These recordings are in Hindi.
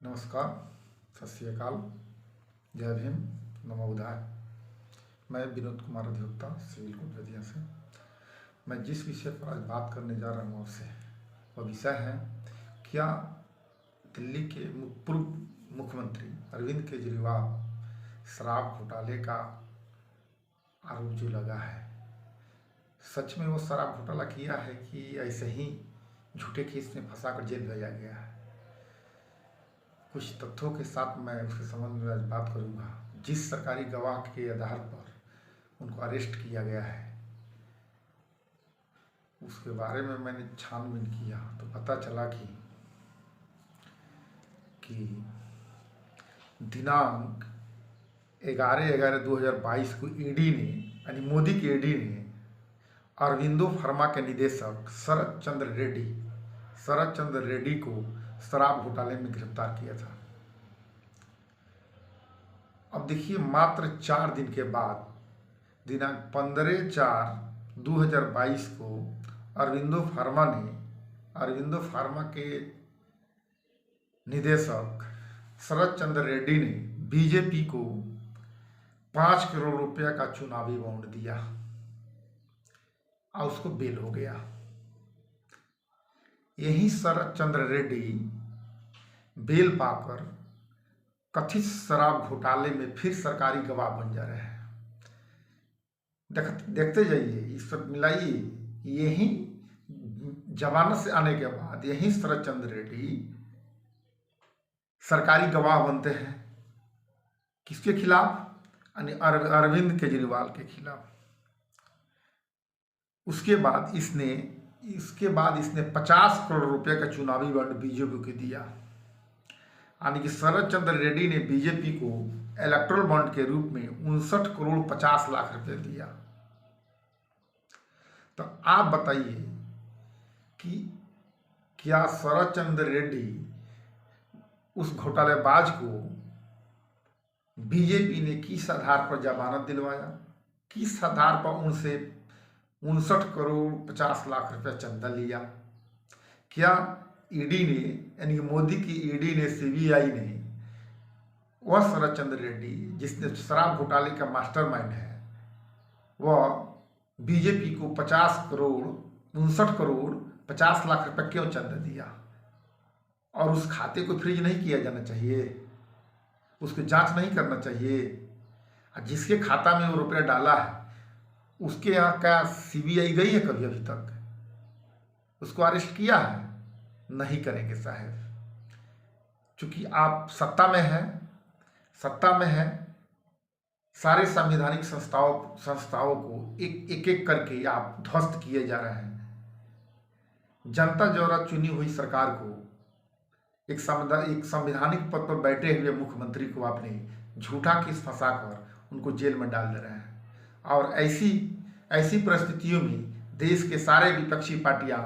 नमस्कार, सत श्री अकाल, जय भीम, नमो बुद्धाय। मैं विनोद कुमार अधिवक्ता सिविल कोर्ट बेतिया से। मैं जिस विषय पर आज बात करने जा रहा हूँ आपसे, वह विषय है क्या दिल्ली के पूर्व मुख्यमंत्री अरविंद केजरीवाल शराब घोटाले का आरोप जो लगा है, सच में वो शराब घोटाला किया है कि ऐसे ही झूठे केस में फंसाकर जेल भेजा गया है। कुछ तथ्यों के साथ मैं उसके संबंध में आज बात करूंगा। जिस सरकारी गवाह के आधार पर उनको अरेस्ट किया गया है, उसके बारे में मैंने छानबीन किया तो पता चला कि दिनांक 11/11/2022 को ईडी ने, यानी मोदी की ईडी ने, अरविंदो फार्मा के निदेशक शरद चंद्र रेड्डी को शराब घोटाले में गिरफ्तार किया था। अब देखिए, मात्र 4 दिन के बाद दिनांक 15/4/2022 को अरविंदो फार्मा के निदेशक शरद चंद्र रेड्डी ने बीजेपी को 5 करोड़ रुपया का चुनावी बॉन्ड दिया और उसको बेल हो गया। यही शरद चंद्र रेड्डी बेल पाकर कथित शराब घोटाले में फिर सरकारी गवाह बन जा रहे हैं। देखते जाइए, इस पर मिलाइए। यही जमानत से आने के बाद यही शरद चंद्र रेड्डी सरकारी गवाह बनते हैं। किसके खिलाफ? यानी अरविंद केजरीवाल के खिलाफ। उसके बाद इसने 50 करोड़ रुपए का चुनावी बॉन्ड बीजेपी को दिया। यानी कि शरद चंद्र रेड्डी ने बीजेपी को इलेक्टोरल बॉन्ड के रूप में 59,50,00,000 रुपए दिया। तो आप बताइए कि क्या शरद चंद्र रेड्डी उस घोटालेबाज को बीजेपी ने किस आधार पर जमानत दिलवाया, किस आधार पर उनसे 59,50,00,000 रुपया चंदा लिया? क्या ईडी ने, यानी मोदी की ईडी ने, सीबीआई ने, वह शरद चंद्र रेड्डी जिसने शराब घोटाले का मास्टरमाइंड है, वह बीजेपी को 59,50,00,000 रुपया क्यों चंदा दिया? और उस खाते को फ्रीज नहीं किया जाना चाहिए? उसको जांच नहीं करना चाहिए? जिसके खाता में वो रुपया डाला है उसके यहाँ क्या सीबीआई गई है कभी अभी तक? उसको अरेस्ट किया है? नहीं करेंगे साहब। चूंकि आप सत्ता में हैं, सारे संवैधानिक संस्थाओं को एक करके आप ध्वस्त किए जा रहे हैं। जनता द्वारा चुनी हुई सरकार को, एक संवैधानिक पद पर बैठे हुए मुख्यमंत्री को आपने झूठा केस फंसाकर उनको जेल में डाल दे रहे हैं। और ऐसी परिस्थितियों में देश के सारे विपक्षी पार्टियां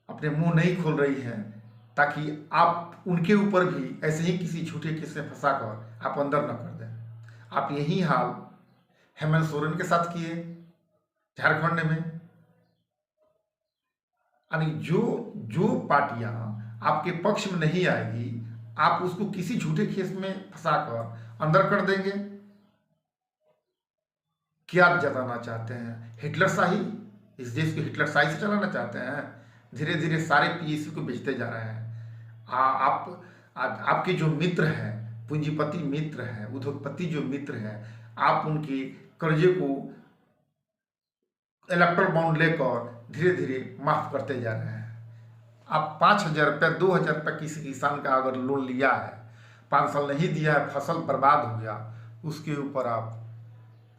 अपने मुंह नहीं खोल रही हैं ताकि आप उनके ऊपर भी ऐसे ही किसी झूठे केस में फंसाकर आप अंदर न कर दें। आप यही हाल हेमंत सोरेन के साथ किए झारखंड में। यानी जो पार्टियां आपके पक्ष में नहीं आएगी, आप उसको किसी झूठे केस में फंसाकर अंदर कर देंगे। क्या आप जताना चाहते हैं? हिटलरशाही? इस देश को हिटलरशाही से चलाना चाहते हैं? धीरे धीरे सारे पीएससी को बेचते जा रहे हैं। आपके जो मित्र हैं, पूंजीपति मित्र हैं, उद्योगपति जो मित्र हैं, आप उनके कर्जे को इलेक्टोरल बॉन्ड लेकर धीरे धीरे माफ करते जा रहे हैं। आप 5,000 रुपये, 2,000 रुपये किसी किसान का अगर लोन लिया है, 5 साल नहीं दिया है, फसल बर्बाद हो गया, उसके ऊपर आप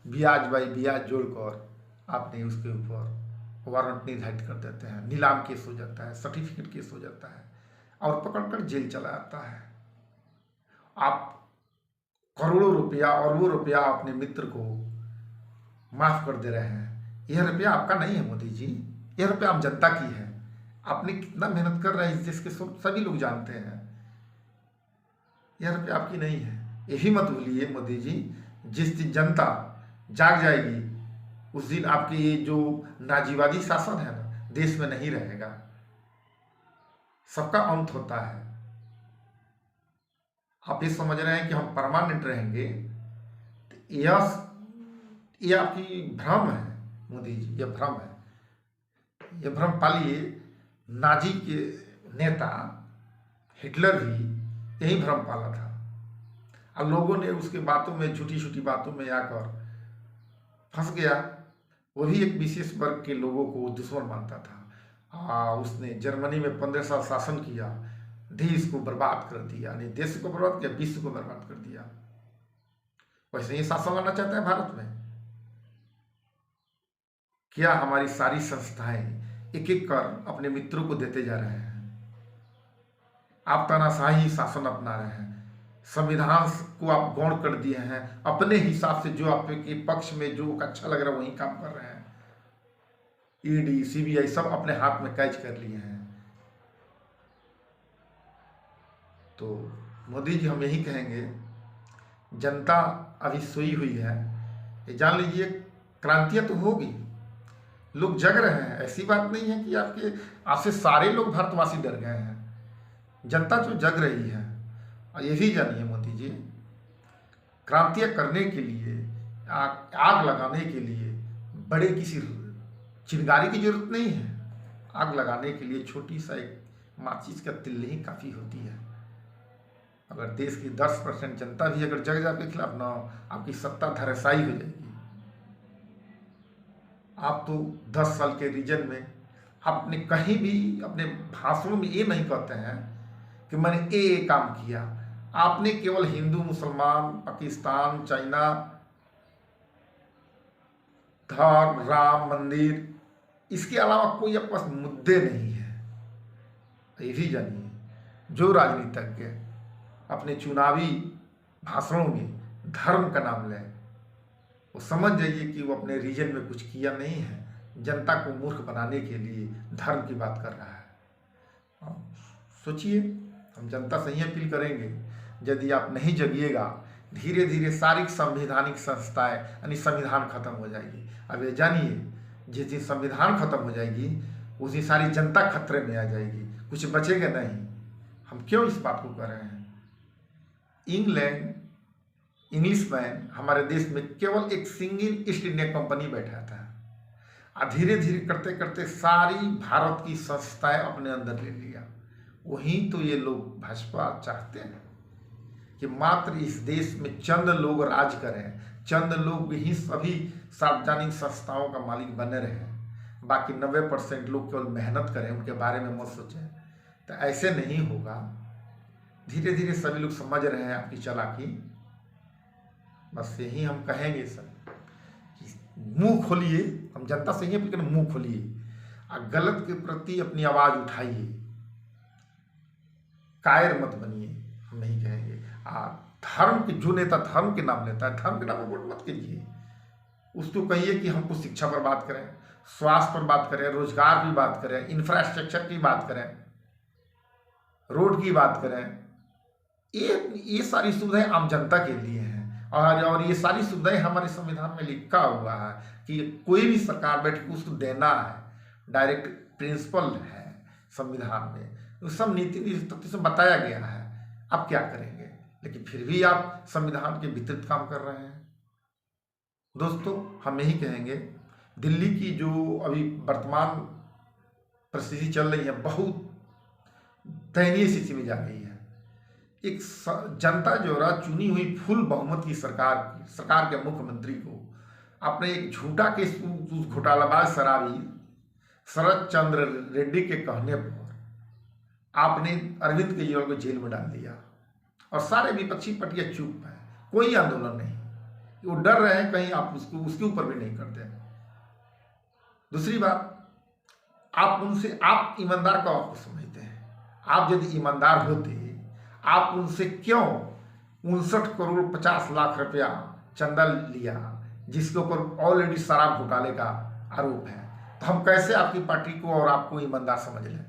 ब्याज बाई ब्याज जोड़कर आपने उसके ऊपर वारंट निर्धारित कर देते हैं। नीलाम केस हो जाता है, सर्टिफिकेट केस हो जाता है और पकड़कर जेल चला जाता है। आप करोड़ों रुपया और वो रुपया अपने मित्र को माफ कर दे रहे हैं। यह रुपया आपका नहीं है मोदी जी, यह रुपया आप जनता की है। आपने कितना मेहनत कर रहे हैं इस देश के सभी लोग जानते हैं। यह रुपया आपकी नहीं है। यही मत भूलिए मोदी जी, जिस दिन जनता जाग जाएगी उस दिन आपके ये जो नाजीवादी शासन है ना, देश में नहीं रहेगा। सबका अंत होता है। आप ये समझ रहे हैं कि हम परमानेंट रहेंगे, तो यह आपकी भ्रम है मोदी जी, यह भ्रम है। यह भ्रम पालिए। नाजी के नेता हिटलर भी यही भ्रम पाला था, और लोगों ने उसके बातों में, छोटी छोटी बातों में आकर फंस गया। वो भी एक विशेष वर्ग के लोगों को दुश्मन मानता था। उसने जर्मनी में 15 साल शासन किया, देश को बर्बाद कर दिया, नहीं देश को बर्बाद किया, विश्व को बर्बाद कर दिया। वैसे ही शासन करना चाहता है भारत में। क्या हमारी सारी संस्थाएं एक एक कर अपने मित्रों को देते जा रहे हैं? आप तानाशाही शासन अपना रहे हैं, संविधान को आप गौण कर दिए हैं, अपने हिसाब से जो आपके पक्ष में जो अच्छा लग रहा है वही काम कर रहे हैं। ईडी, सीबीआई सब अपने हाथ में कैच कर लिए हैं। तो मोदी जी, हम यही कहेंगे, जनता अभी सोई हुई है। ये जान लीजिए, क्रांतियां तो होगी, लोग जग रहे हैं। ऐसी बात नहीं है कि आपसे सारे लोग भारतवासी डर गए हैं। जनता जो जग रही है, और ये भी जानिए मोदी जी, क्रांतियां करने के लिए, आग लगाने के लिए बड़े किसी चिंगारी की जरूरत नहीं है। आग लगाने के लिए छोटी सा एक माचिस का तिल्ली ही काफ़ी होती है। अगर देश की 10% जनता भी अगर जग जाए आपके खिलाफ ना, आपकी सत्ता धराशायी हो जाएगी। आप तो 10 साल के रीजन में आपने कहीं भी अपने भाषणों में ये नहीं कहते हैं कि मैंने ये काम किया। आपने केवल हिंदू, मुसलमान, पाकिस्तान, चाइना, धर्म, राम मंदिर, इसके अलावा कोई आपके पास मुद्दे नहीं है। ये भी जानिए, जो राजनीतिज्ञ अपने चुनावी भाषणों में धर्म का नाम लें, वो समझ जाइए कि वो अपने रीजन में कुछ किया नहीं है। जनता को मूर्ख बनाने के लिए धर्म की बात कर रहा है। सोचिए, हम जनता से ही अपील करेंगे, यदि आप नहीं जगिएगा, धीरे धीरे सारी संवैधानिक संस्थाएं यानी संविधान खत्म हो जाएगी। अब ये जानिए, जिस दिन संविधान खत्म हो जाएगी उस दिन सारी जनता खतरे में आ जाएगी, कुछ बचेगा नहीं। हम क्यों इस बात को कर रहे हैं? इंग्लिशमैन हमारे देश में केवल एक सिंगल ईस्ट इंडिया कंपनी बैठा था, और धीरे धीरे करते करते सारी भारत की संस्थाएं अपने अंदर ले लिया। वहीं तो ये लोग भाजपा चाहते हैं कि मात्र इस देश में चंद लोग राज करें, चंद लोग ही सभी सार्वजनिक संस्थाओं का मालिक बने रहें, बाकी 90% लोग केवल मेहनत करें, उनके बारे में मत सोचें। तो ऐसे नहीं होगा। धीरे धीरे सभी लोग समझ रहे हैं आपकी चालाकी। बस यही हम कहेंगे सर कि मुंह खोलिए, हम जनता से ही अपील करें, मुंह खोलिए और गलत के प्रति अपनी आवाज उठाइए, कायर मत बनिए। हम नहीं कहेंगे। धर्म के जो नेता धर्म के नाम लेता है, धर्म के नाम पर वोट मत कीजिए। उसको कहिए कि हमको शिक्षा पर बात करें, स्वास्थ्य पर बात करें, रोजगार की बात करें, इंफ्रास्ट्रक्चर की बात करें, रोड की बात करें। ये सारी सुविधाएं आम जनता के लिए हैं, और ये सारी सुविधाएं हमारे संविधान में लिखा हुआ है कि कोई भी सरकार बैठ के उसको देना है। डायरेक्ट प्रिंसिपल है संविधान में, तो सब नीति तथ्य से बताया गया है। आप क्या करेंगे? लेकिन फिर भी आप संविधान के विपरीत काम कर रहे हैं। दोस्तों, हम यही कहेंगे, दिल्ली की जो अभी वर्तमान परिस्थिति चल रही है, बहुत दयनीय स्थिति में जा रही है। एक जनता जो रहा चुनी हुई फुल बहुमत की सरकार के मुख्यमंत्री को आपने एक झूठा केस, उस घोटालाबाज शराबी शरद चंद्र रेड्डी के कहने पर आपने अरविंद केजरीवाल को जेल में डाल दिया, और सारे विपक्षी पार्टियां चुप हैं, कोई आंदोलन नहीं। वो डर रहे हैं कहीं आप उसके ऊपर भी नहीं करते। दूसरी बात, आप ईमानदार को आपको समझते हैं। आप यदि ईमानदार होते, आप उनसे क्यों 59 करोड़ 50 लाख रुपया चंदा लिया, जिसके ऊपर ऑलरेडी शराब घोटाले का आरोप है? तो हम कैसे आपकी पार्टी को और आपको ईमानदार समझ लें?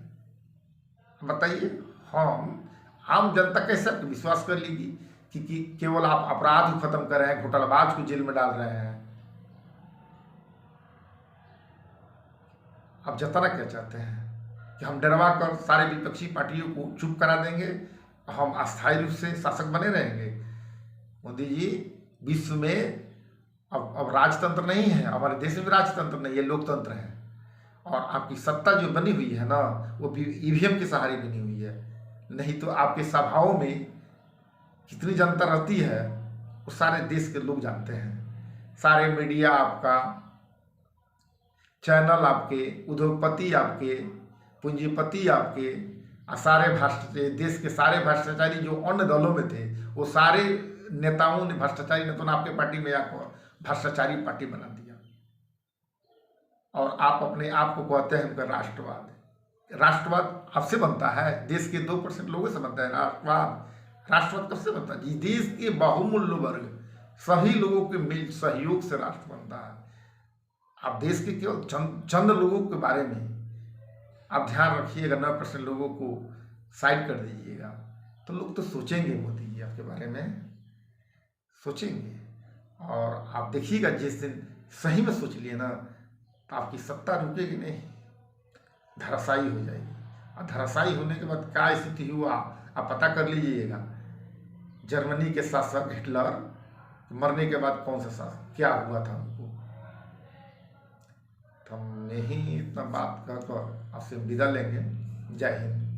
बताइए, हम आम जनता कैसे आपको विश्वास कर लेगी कि केवल आप अपराध को खत्म कर रहे हैं, घोटालाबाज को जेल में डाल रहे हैं? आप जताना क्या चाहते हैं कि हम डरवा कर सारे विपक्षी पार्टियों को चुप करा देंगे हम अस्थायी रूप से शासक बने रहेंगे? मोदी जी, विश्व में अब राजतंत्र नहीं है, हमारे देश में भी राजतंत्र नहीं है, लोकतंत्र है। और आपकी सत्ता जो बनी हुई है ना, वो भी ईवीएम के सहारे बनी हुई है। नहीं तो आपके सभाओं में कितनी जनता रहती है वो सारे देश के लोग जानते हैं। सारे मीडिया आपका, चैनल आपके, उद्योगपति आपके, पूंजीपति आपके, सारे देश के सारे भ्रष्टाचारी जो अन्य दलों में थे, वो सारे नेताओं ने, भ्रष्टाचारी नेताओं ने आपके पार्टी में आकर भ्रष्टाचारी पार्टी बना दिया। और आप अपने आप को कहते हैं उनका राष्ट्रवाद। राष्ट्रवाद आपसे बनता है? देश के 2% लोगों से बनता है राष्ट्रवाद? राष्ट्रवाद कब से बनता है जी? देश के बहुमूल्य वर्ग सभी लोगों के मिल सहयोग से राष्ट्र बनता है। आप देश के केवल चंद लोगों के बारे में आप ध्यान रखिएगा, 9% लोगों को साइड कर दीजिएगा, तो लोग तो सोचेंगे, मोदी जी आपके बारे में सोचेंगे। और आप देखिएगा जिस दिन सही में सोच लिए ना, तो आपकी सत्ता रुकेगी नहीं, धराशायी हो जाएगी। और धराशायी होने के बाद क्या स्थिति हुआ आप पता कर लीजिएगा। जर्मनी के शासक हिटलर मरने के बाद कौन सा शासक क्या हुआ था उनको। तो हम यही इतना बात कहकर आपसे विदा लेंगे। जय हिंद।